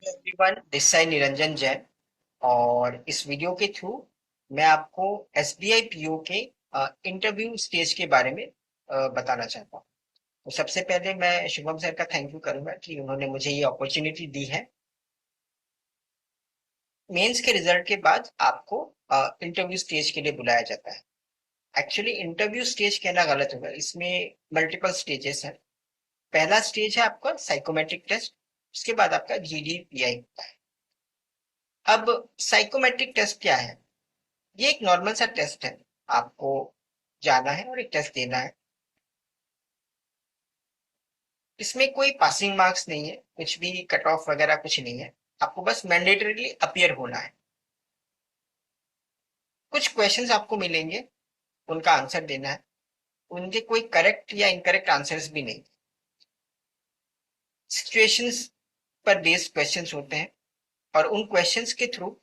Everyone, this side Niranjan Jain. और इस video के थ्रू मैं आपको एसबीआई पीओ के इंटरव्यू स्टेज के बारे में बताना चाहता हूँ। तो सबसे पहले मैं शुभम सर का थैंक यू करूंगा कि उन्होंने मुझे ये अपॉर्चुनिटी दी है। मेंस के रिजल्ट के बाद आपको इंटरव्यू स्टेज के लिए बुलाया जाता है। एक्चुअली इंटरव्यू स्टेज कहना गलत होगा, इसमें मल्टीपल स्टेजेस हैं। पहला स्टेज है आपका साइकोमेट्रिक टेस्ट। उसके बाद आपका जीडीपीआई होता है। अब साइकोमेट्रिक टेस्ट क्या है? ये एक नॉर्मल सा टेस्ट है। आपको जाना है और एक टेस्ट देना है। इसमें कोई पासिंग मार्क्स नहीं है, कुछ भी कट ऑफ वगैरह कुछ नहीं है। आपको बस मैंडेटरीली अपीयर होना है। कुछ क्वेश्चंस आपको मिलेंगे, उनका आंसर देना है। उनके कोई करेक्ट या इनकरेक्ट आंसर्स भी नहीं। सिचुएशंस पर बेस्ड क्वेश्चंस होते हैं और उन क्वेश्चंस के थ्रू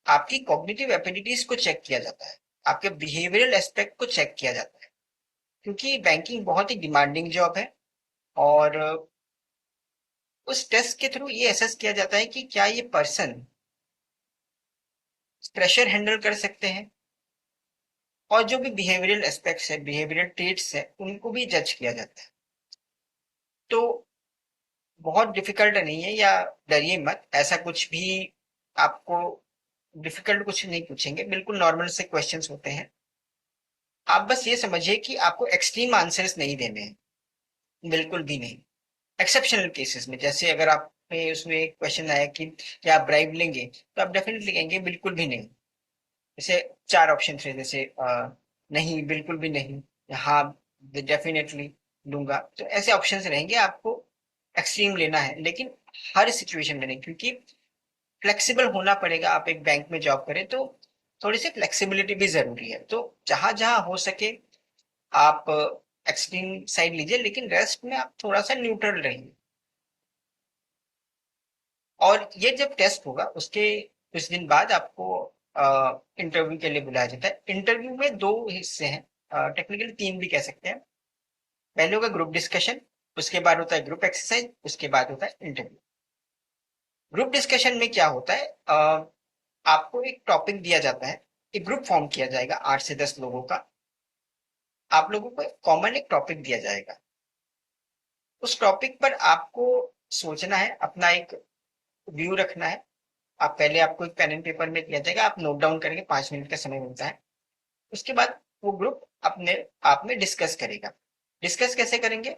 आपकी कॉग्निटिव एबिलिटीज को चेक किया जाता है। आपके बिहेवियरल एस्पेक्ट को चेक किया जाता है, क्योंकि बैंकिंग बहुत ही डिमांडिंग जॉब है। और उस टेस्ट के थ्रू ये असेस किया जाता है कि क्या ये पर्सन प्रेशर हैंडल कर सकते हैं। और जो भी बिहेवियरल एस्पेक्ट्स है, बिहेवियरल ट्रेट्स है, उनको भी जज किया जाता है। तो बहुत डिफिकल्ट नहीं है, या डरिए मत, ऐसा कुछ भी आपको डिफिकल्ट कुछ नहीं पूछेंगे। बिल्कुल नॉर्मल से क्वेश्चंस होते हैं। आप बस ये समझिए कि आपको एक्सट्रीम आंसर्स नहीं देने हैं, बिल्कुल भी नहीं। एक्सेप्शनल केसेस में, जैसे अगर आप में उसमें क्वेश्चन आया कि क्या आप ब्राइब लेंगे, तो आप डेफिनेटली कहेंगे बिल्कुल भी नहीं। जैसे चार ऑप्शन थे, जैसे नहीं, बिल्कुल भी नहीं, हाँ, डेफिनेटली लूंगा। तो ऐसे ऑप्शंस रहेंगे। आपको एक्सट्रीम लेना है, लेकिन हर सिचुएशन में नहीं, क्योंकि फ्लेक्सिबल होना पड़ेगा। आप एक बैंक में जॉब करें तो थोड़ी सी फ्लेक्सिबिलिटी भी जरूरी है। तो जहां जहां हो सके आप एक्सट्रीम साइड लीजिए, लेकिन रेस्ट में आप थोड़ा सा न्यूट्रल रहिए। और ये जब टेस्ट होगा उसके कुछ दिन बाद आपको इंटरव्यू के लिए बुलाया जाता है। इंटरव्यू में दो हिस्से हैं, टेक्निकली तीन भी कह सकते हैं। पहले होगा ग्रुप डिस्कशन, उसके बाद होता है ग्रुप एक्सरसाइज, उसके बाद होता है इंटरव्यू। ग्रुप डिस्कशन में क्या होता है, आपको एक टॉपिक दिया जाता है। एक ग्रुप फॉर्म किया जाएगा 8 से 10 लोगों का। आप लोगों को कॉमन एक टॉपिक दिया जाएगा। उस टॉपिक पर आपको सोचना है, अपना एक व्यू रखना है। आप पहले, आपको एक पेन एंड पेपर में दिया जाएगा, आप नोट डाउन करेंगे, 5 मिनट का समय मिलता है। उसके बाद वो ग्रुप अपने आप में डिस्कस करेगा। डिस्कस कैसे करेंगे?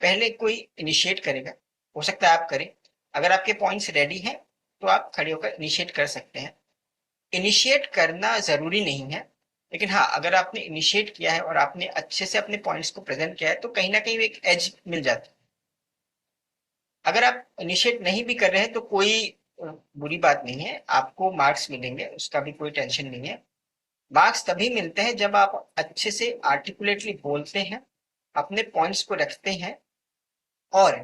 पहले कोई इनिशिएट करेगा, हो सकता है आप करें। अगर आपके पॉइंट्स रेडी हैं तो आप खड़े होकर इनिशिएट कर सकते हैं। इनिशिएट करना जरूरी नहीं है, लेकिन हाँ, अगर आपने इनिशिएट किया है और आपने अच्छे से अपने पॉइंट्स को प्रेजेंट किया है तो कहीं ना कहीं एक एज मिल जाती है। अगर आप इनिशिएट नहीं भी कर रहे हैं तो कोई बुरी बात नहीं है, आपको मार्क्स मिलेंगे, उसका भी कोई टेंशन नहीं है। मार्क्स तभी मिलते हैं जब आप अच्छे से आर्टिकुलेटली बोलते हैं, अपने पॉइंट्स को रखते हैं। और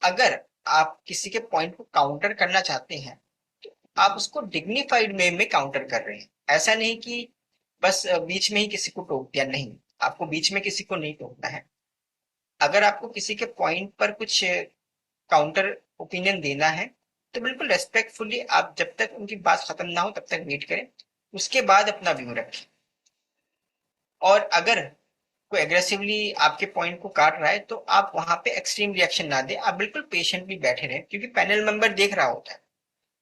अगर आप किसी के पॉइंट को काउंटर करना चाहते हैं तो आप उसको डिग्निफाइड वे में काउंटर कर रहे हैं। ऐसा नहीं कि बस बीच में ही किसी को टोक दिया, नहीं। आपको बीच में किसी को नहीं टोकना है। अगर आपको किसी के पॉइंट पर कुछ काउंटर ओपिनियन देना है तो बिल्कुल रेस्पेक्टफुली आप जब तक उनकी बात खत्म ना हो तब तक वेट करें, उसके बाद अपना व्यू रखें। और अगर कोई एग्रेसिवली आपके पॉइंट को काट रहा है तो आप वहां पे एक्सट्रीम रिएक्शन ना दें, आप बिल्कुल पेशेंटली बैठे रहें, क्योंकि पैनल मेंबर देख रहा होता है।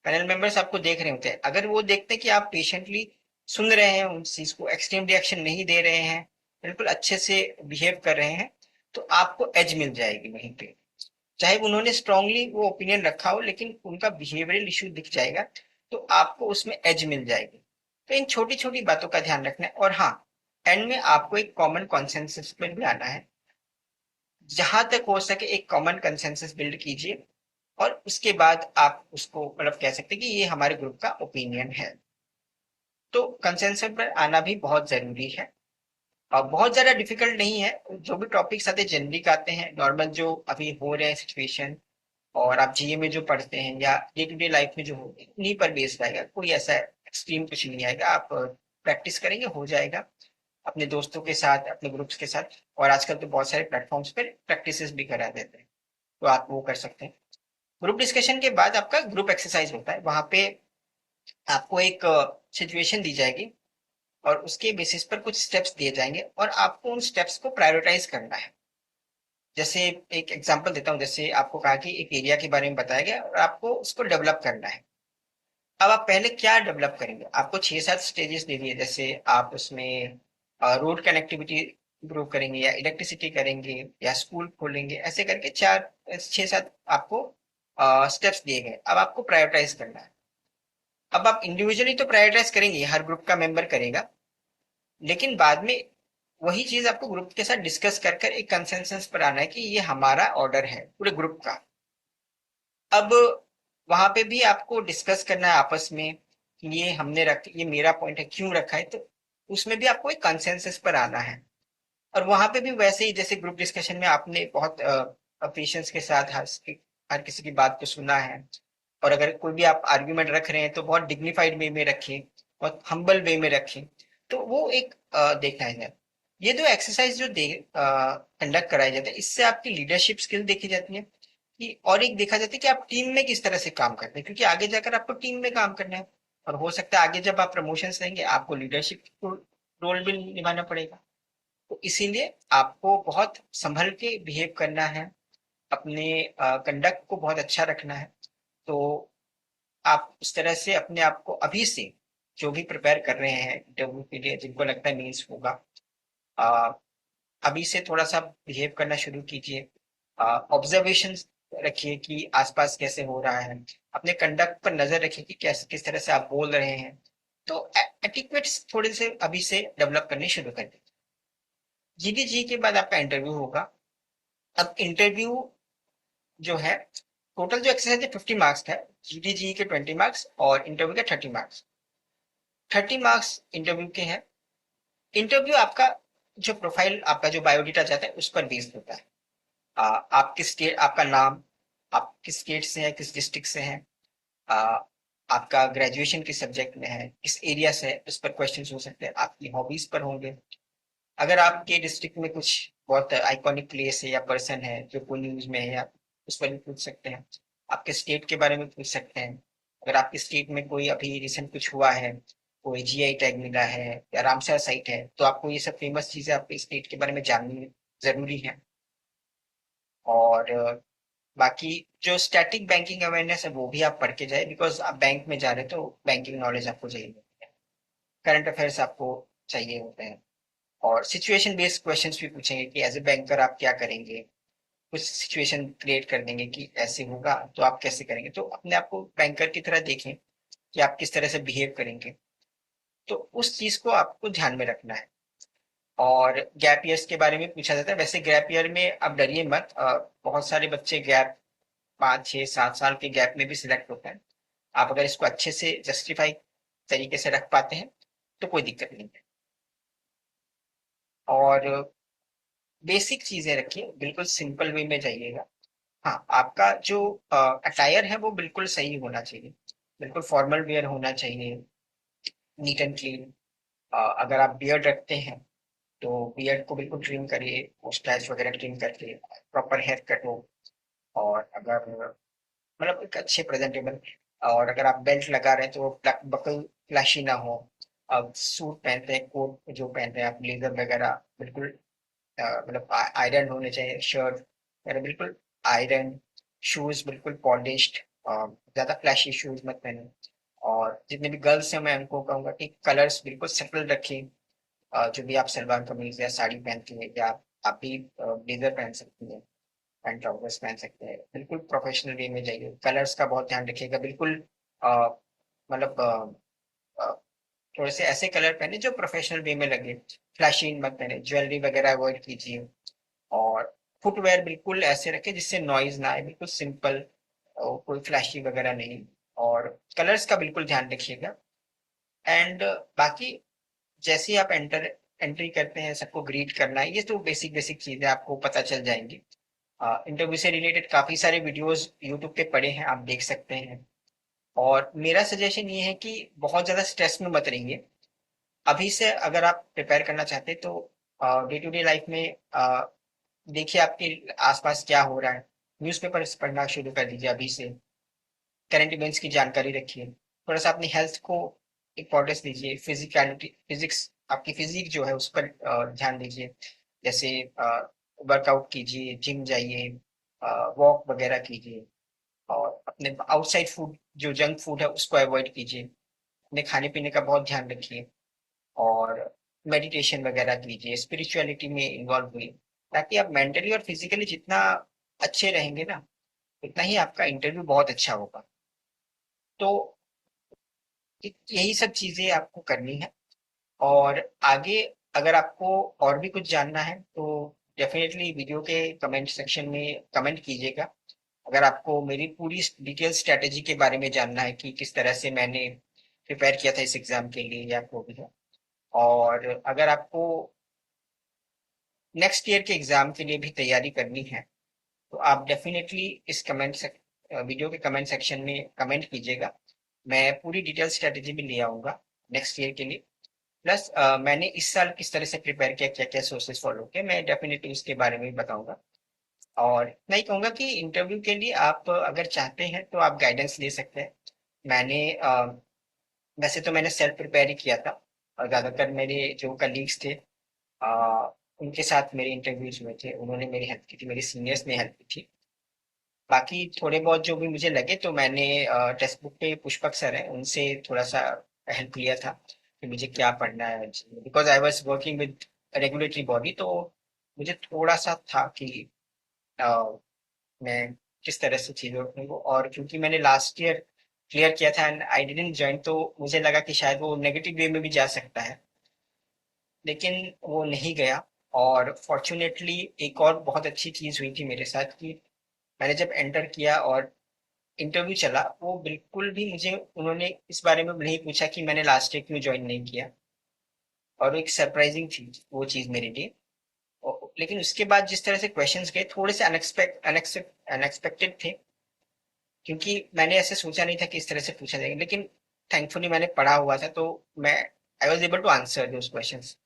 पैनल मेंबर्स आपको देख रहे होते हैं। अगर वो देखते हैं कि आप पेशेंटली सुन रहे हैं, उस चीज को एक्सट्रीम रिएक्शन नहीं दे रहे हैं, बिल्कुल अच्छे से बिहेव कर रहे हैं, तो आपको एज मिल जाएगी वहीं पे। चाहे उन्होंने स्ट्रांगली वो ओपिनियन रखा हो, लेकिन उनका बिहेवियरल इशू दिख जाएगा तो आपको उसमें एज मिल जाएगी। तो इन छोटी छोटी बातों का ध्यान रखना है। और हाँ, एंड में आपको एक कॉमन कॉन्सेंसस पे भी आना है। जहां तक हो सके एक कॉमन कंसेंसस बिल्ड कीजिए, और उसके बाद आप उसको मतलब कह सकते हैं कि ये हमारे ग्रुप का ओपिनियन है। तो कंसेंसस पर आना भी बहुत जरूरी है। और बहुत ज्यादा डिफिकल्ट नहीं है। जो भी टॉपिक्स आते हैं जेनरिक आते हैं, नॉर्मल जो अभी हो रहे हैं सिचुएशन, और आप जीए में जो पढ़ते हैं या डे टू डे लाइफ में जो हो, उन्हीं पर बेस्ड आएगा। कोई ऐसा एक्सट्रीम कुछ नहीं आएगा। आप प्रैक्टिस करेंगे, हो जाएगा, अपने दोस्तों के साथ, अपने ग्रुप्स के साथ। और आजकल तो बहुत सारे प्लेटफॉर्म्स पर प्रैक्टिसेस भी करा देते हैं, तो आप वो कर सकते हैं। ग्रुप डिस्कशन के बाद आपका ग्रुप एक्सरसाइज होता है। वहां पे आपको एक सिचुएशन दी जाएगी और उसके बेसिस पर कुछ स्टेप्स दिए जाएंगे और आपको उन स्टेप्स को प्रायोरिटाइज करना है। जैसे एक एग्जांपल देता हूँ, जैसे आपको कहा कि एक एरिया के बारे में बताया गया और आपको उसको डेवलप करना है। अब आप पहले क्या डेवलप करेंगे? आपको 6-7 स्टेजेस दे दिए, जैसे आप उसमें रोड कनेक्टिविटी इम्प्रूव करेंगे या इलेक्ट्रिसिटी करेंगे या स्कूल खोलेंगे, ऐसे करके 4-6-7 आपको स्टेप्स दिए गए। अब आपको प्रायोरिटाइज करना है। अब आप इंडिविजुअली तो प्रायोरिटाइज करेंगे, हर ग्रुप का मेंबर करेगा, लेकिन बाद में वही चीज आपको ग्रुप के साथ डिस्कस कर कर एक कंसेंसस पर आना है कि ये हमारा ऑर्डर है पूरे ग्रुप का। अब वहां पे भी आपको डिस्कस करना है आपस में कि ये मेरा पॉइंट है, क्यों रखा है, तो उसमें भी आपको एक कंसेंसस पर आना है। और वहां पे भी वैसे ही जैसे ग्रुप डिस्कशन में आपने बहुत पेशेंस के साथ हर किसी की बात को सुना है। और अगर कोई भी आप आर्ग्यूमेंट रख रहे हैं तो बहुत डिग्निफाइड वे में रखें, बहुत हम्बल वे में रखें। तो वो एक देखना है। ये जो एक्सरसाइज जो कंडक्ट कराई जाती है, इससे आपकी लीडरशिप स्किल देखी जाती है कि, और एक देखा जाता है कि आप टीम में किस तरह से काम करते हैं, क्योंकि आगे जाकर आपको टीम में काम करना है। और हो सकता है आगे जब आप प्रमोशंस लेंगे आपको लीडरशिप रोल भी निभाना पड़ेगा। तो इसीलिए आपको बहुत संभल के बिहेव करना है, अपने कंडक्ट को बहुत अच्छा रखना है। तो आप उस तरह से अपने आप को अभी से, जो भी प्रिपेयर कर रहे हैं इंटरव्यू के लिए, जिनको लगता है मेंस होगा, अ, अभी से थोड़ा सा बिहेव करना शुरू कीजिए। ऑब्जर्वेशन रखिए कि आसपास कैसे हो रहा है, अपने कंडक्ट पर नजर रखिए कि कैसे किस तरह से आप बोल रहे हैं। तो एटिक्वेट्स थोड़े से अभी से डेवलप करने शुरू कर दीजिए। जीडीजी के बाद आपका इंटरव्यू होगा। अब इंटरव्यू जो है, टोटल जो एक्सरसाइज है 50 मार्क्स का है, जीडीजी के 20 मार्क्स और इंटरव्यू के 30 मार्क्स। 30 मार्क्स इंटरव्यू के हैं। इंटरव्यू आपका जो प्रोफाइल, आपका जो बायोडेटा जाता है उस पर बेस्ड होता है। आप किस स्टेट, आपका नाम, आप किस स्टेट से हैं, किस डिस्ट्रिक्ट से हैं, आ, आपका ग्रेजुएशन किस सब्जेक्ट में है, किस एरिया से है, उस पर क्वेश्चंस हो सकते हैं। आपकी हॉबीज पर होंगे। अगर आपके डिस्ट्रिक्ट में कुछ बहुत आइकॉनिक प्लेस है या पर्सन है जो कोई न्यूज में है, या उस पर भी पूछ सकते हैं। आपके स्टेट के बारे में पूछ सकते हैं। अगर आपके स्टेट में कोई अभी रिसेंट कुछ हुआ है, कोई जीआई टैग मिला है या रामसर साइट है, तो आपको ये सब फेमस चीजें आपके स्टेट के बारे में जाननी जरूरी है। और बाकी जो स्टैटिक बैंकिंग अवेयरनेस है वो भी आप पढ़ के जाए, बिकॉज आप बैंक में जा रहे हैं तो बैंकिंग नॉलेज आपको चाहिए होती है। करंट अफेयर्स आपको चाहिए होते हैं। और सिचुएशन बेस्ड क्वेश्चंस भी पूछेंगे कि एज ए बैंकर आप क्या करेंगे। कुछ सिचुएशन क्रिएट कर देंगे कि ऐसे होगा तो आप कैसे करेंगे, तो अपने आप को बैंकर की तरह देखें कि आप किस तरह से बिहेव करेंगे। तो उस चीज को आपको ध्यान में रखना है। और गैप ईयर्स के बारे में पूछा जाता है। वैसे गैप ईयर में आप डरिए मत, बहुत सारे बच्चे गैप 5-6-7 साल के गैप में भी सिलेक्ट होते हैं। आप अगर इसको अच्छे से जस्टिफाई तरीके से रख पाते हैं तो कोई दिक्कत नहीं है। और बेसिक चीजें रखिए, बिल्कुल सिंपल वे में जाइएगा। हाँ, आपका जो अटायर है वो बिल्कुल सही होना चाहिए, बिल्कुल फॉर्मल वेयर होना चाहिए, नीट एंड क्लीन। अगर आप बियर्ड रखते हैं तो बियर्ड को बिल्कुल ट्रिम करिए, मुस्टैच वगैरह ट्रिम करके प्रॉपर हेयर कट हो। और अगर मतलब एक अच्छे प्रेजेंटेबल, और अगर आप बेल्ट लगा रहे हैं तो वो बकल फ्लैशी ना हो। अब सूट पहनते हैं, कोट जो पहनते हैं आप, ब्लेजर वगैरह, बिल्कुल मतलब आयरन होने चाहिए। शर्ट वगैरह बिल्कुल आयरन। शूज बिल्कुल पॉलिश्ड, ज्यादा फ्लैशी शूज मत पहने। और जितने भी गर्ल्स हैं मैं उनको कहूंगा कि कलर्स बिल्कुल सेटल रखें। जो भी आप सलवार कमीज या साड़ी पहनती हैं, या आप भी ब्लेजर पहन सकती हैं, पैंट ट्राउजर्स पहन सकते हैं। बिल्कुल प्रोफेशनल वे में जाइए, कलर्स का बहुत ध्यान रखिएगा। बिल्कुल अ, मतलब अ, थोड़े से ऐसे कलर पहने जो प्रोफेशनल वे में लगे। फ्लैशी मत पहने, ज्वेलरी वगैरह अवॉइड कीजिए। और फुटवेयर बिल्कुल ऐसे रखें जिससे नॉइज ना आए, बिल्कुल सिंपल, कोई फ्लैशी वगैरह नहीं। और कलर्स का बिल्कुल ध्यान रखिएगा। एंड बाकी जैसे ही आप एंट्री करते हैं, सबको ग्रीट करना है, ये तो बेसिक बेसिक चीजें आपको पता चल जाएंगी। इंटरव्यू से रिलेटेड काफी सारे वीडियोस यूट्यूब पे पड़े हैं, आप देख सकते हैं। और मेरा सजेशन ये है कि बहुत ज्यादा स्ट्रेस में मत रहिए। अभी से अगर आप प्रिपेयर करना चाहते हैं तो डे टू डे लाइफ में देखिए आपके आसपास क्या हो रहा है। न्यूज़पेपर्स पढ़ना शुरू कर दीजिए अभी से, करंट इवेंट्स की जानकारी रखिए, थोड़ा सा अपनी हेल्थ को इम्पोर्टेंस दीजिए, फिजिकलिटी फिजिक्स आपकी फिजिक जो है उस पर ध्यान दीजिए, जैसे वर्कआउट कीजिए, जिम जाइए, वॉक वगैरह कीजिए, और अपने आउटसाइड फूड जो जंक फूड है उसको अवॉइड कीजिए, अपने खाने पीने का बहुत ध्यान रखिए, और मेडिटेशन वगैरह कीजिए, स्पिरिचुअलिटी में इन्वॉल्व हुई, ताकि आप मेंटली और फिजिकली जितना अच्छे रहेंगे ना, उतना ही आपका इंटरव्यू बहुत अच्छा होगा। तो यही सब चीजें आपको करनी है। और आगे अगर आपको और भी कुछ जानना है तो डेफिनेटली वीडियो के कमेंट सेक्शन में कमेंट कीजिएगा। अगर आपको मेरी पूरी डिटेल स्ट्रेटेजी के बारे में जानना है कि किस तरह से मैंने प्रिपेयर किया था इस एग्जाम के लिए या को भी है, और अगर आपको नेक्स्ट ईयर के एग्जाम के लिए भी तैयारी करनी है, तो आप डेफिनेटली इस वीडियो के कमेंट सेक्शन में कमेंट कीजिएगा। मैं पूरी डिटेल स्ट्रेटेजी भी ले आऊँगा नेक्स्ट ईयर के लिए। प्लस मैंने इस साल किस तरह से प्रिपेयर किया, क्या-क्या सोर्सेज़ फॉलो किए, मैं डेफिनेटली उसके बारे में भी बताऊँगा। और इतना ही कहूँगा कि इंटरव्यू के लिए आप अगर चाहते हैं तो आप गाइडेंस ले सकते हैं। मैंने वैसे तो मैंने सेल्फ प्रिपेयर ही किया था, और ज़्यादातर मेरे जो कलीग्स थे उनके साथ मेरे इंटरव्यूज़ हुए थे, उन्होंने मेरी हेल्प की थी, मेरे सीनियर्स ने हेल्प की थी। बाकी थोड़े बहुत जो भी मुझे लगे तो मैंने टेक्स्ट बुक पे पुष्पक सर हैं उनसे थोड़ा सा हेल्प लिया था कि मुझे क्या पढ़ना है, because I was working with regulatory body, तो मुझे थोड़ा सा था कि अ, मैं किस तरह से चीज़ों को, और क्योंकि मैंने लास्ट ईयर क्लियर किया था एंड आई डिडंट जॉइन, तो मुझे लगा कि शायद वो नेगेटिव वे में भी जा सकता है, लेकिन वो नहीं गया। और फॉर्चुनेटली एक और बहुत अच्छी चीज़ हुई थी मेरे साथ कि मैंने जब एंटर किया और इंटरव्यू चला, वो बिल्कुल भी मुझे उन्होंने इस बारे में नहीं पूछा कि मैंने लास्ट ईयर क्यों ज्वाइन नहीं किया, और एक सरप्राइजिंग थी वो चीज़ मेरे लिए। लेकिन उसके बाद जिस तरह से क्वेश्चंस गए थोड़े से अनएक्सपेक्टेड थे, क्योंकि मैंने ऐसे सोचा नहीं था कि इस तरह से पूछा जाएगा, लेकिन थैंकफुली मैंने पढ़ा हुआ था, तो मैं I was able to answer those questions.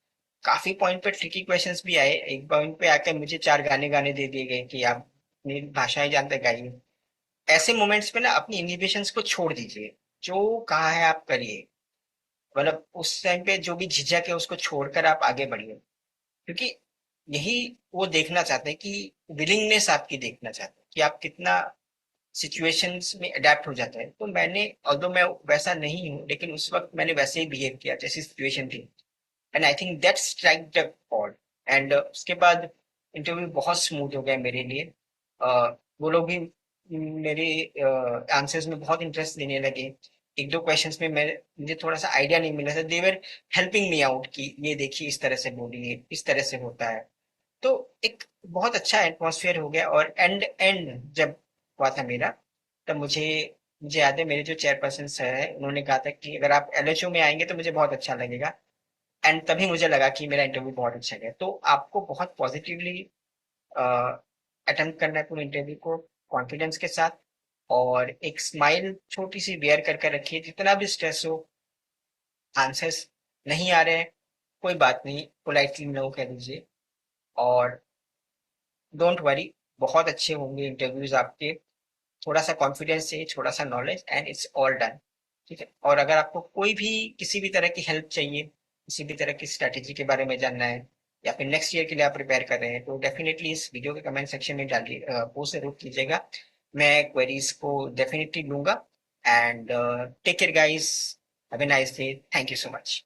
काफी पॉइंट पे ट्रिकी क्वेश्चंस भी आए, एक पॉइंट पे आकर मुझे 4 गाने गाने दे दिए गए कि आप अपनी भाषाएं जानते गाइए। ऐसे मोमेंट्स पे ना अपनी इनहिबिशंस को छोड़ दीजिए, जो कहा है आप करिए, मतलब उस टाइम पे जो भी झिझक है उसको छोड़कर आप आगे बढ़िए, क्योंकि यही वो देखना चाहते हैं कि विलिंगनेस आपकी देखना चाहते हैं कि आप कितना सिचुएशंस में अडेप्ट हो जाते हैं। तो मैंने, ऑल्दो मैं वैसा नहीं हूँ, लेकिन उस वक्त मैंने वैसे ही बिहेव किया जैसी सिचुएशन थी, and I think that strike the pod. And उसके बाद इंटरव्यू बहुत स्मूथ हो गया मेरे लिए। वो लोग भी मेरे आंसर्स में बहुत इंटरेस्ट लेने लगे। एक दो क्वेश्चंस में मैं मुझे थोड़ा सा आइडिया नहीं मिला था, दे वर हेल्पिंग मी आउट कि ये देखिए इस तरह से बोलिए, इस तरह से होता है। तो एक बहुत अच्छा एटमॉस्फेयर हो गया, और एंड एंड जब हुआ था मेरा, तब मुझे मुझे याद है मेरे जो चेयरपर्सन सर है उन्होंने कहा था कि अगर आप एलएचओ में आएंगे तो मुझे बहुत अच्छा लगेगा। एंड तभी मुझे लगा कि मेरा इंटरव्यू बहुत अच्छा गया। तो आपको बहुत पॉजिटिवली अटेम्प्ट करना है पूरे इंटरव्यू को, कॉन्फिडेंस के साथ, और एक स्माइल छोटी सी वेयर करके रखिए, जितना भी स्ट्रेस हो, आंसर्स नहीं आ रहे हैं, कोई बात नहीं, पोलाइटली नो कह दीजिए, और डोंट वरी, बहुत अच्छे होंगे इंटरव्यूज आपके। थोड़ा सा कॉन्फिडेंस चाहिए, थोड़ा सा knowledge, and it's all done. ठीक है, और अगर आपको कोई भी किसी भी तरह की हेल्प चाहिए, किसी भी तरह की स्ट्रैटेजी के बारे में जानना है, या फिर नेक्स्ट ईयर के लिए आप प्रिपेयर कर रहे हैं, तो डेफिनेटली इस वीडियो के कमेंट सेक्शन में डालिए, पोस्ट जरूर कीजिएगा। मैं क्वेरीज को डेफिनेटली लूंगा। And take care guys, have a nice day, thank you so much.